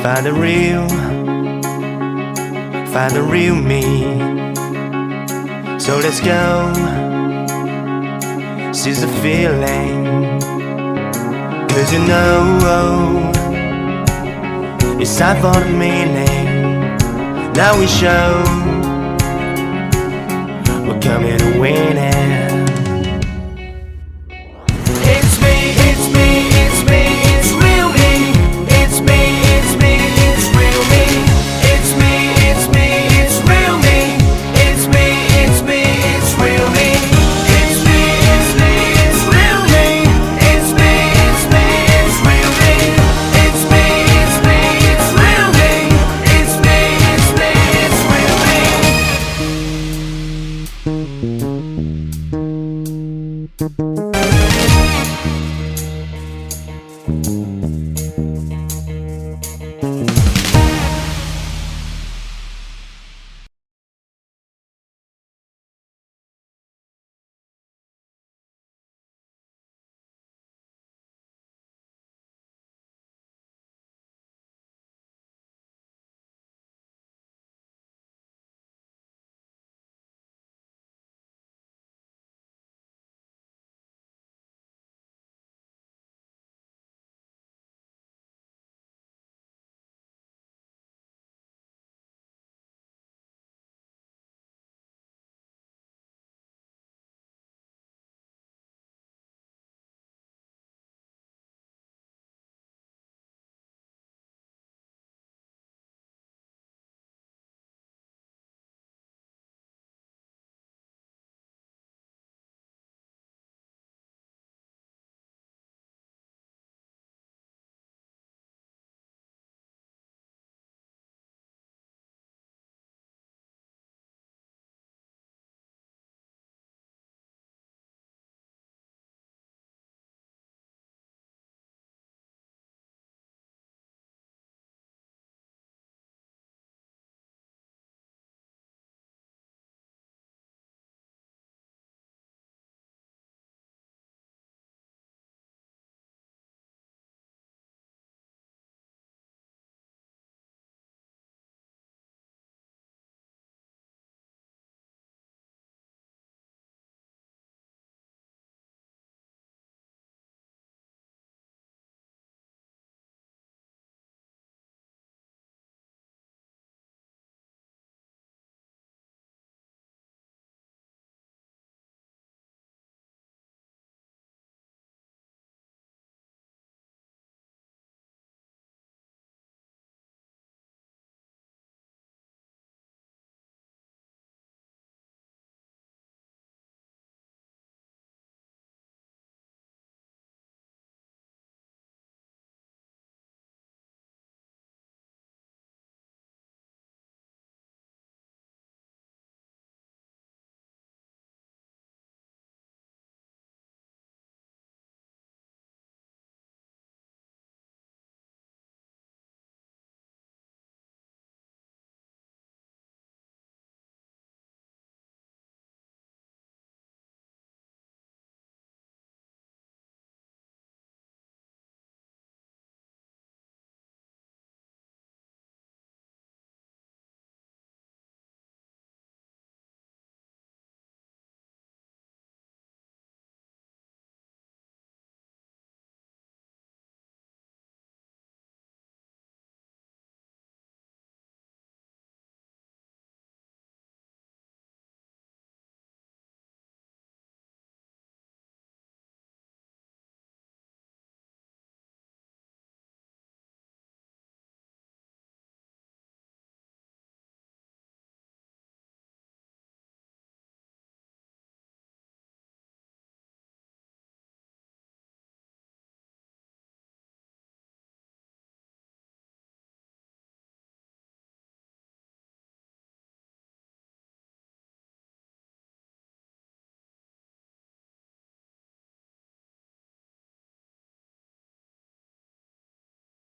Find the real me. So let's go, seize the feeling. 'Cause you know it's time for the meaning. Now we show we're coming to win it. It's me, it's me, it's me, it's real me. It's me, it's me, it's real me. It's me, it's me, it's real me. It's me, it's me, it's real me. It's me, it's me, it's real me. It's me, it's me, it's real me. It's me, it's me, it's real me. It's me, it's me, it's real me.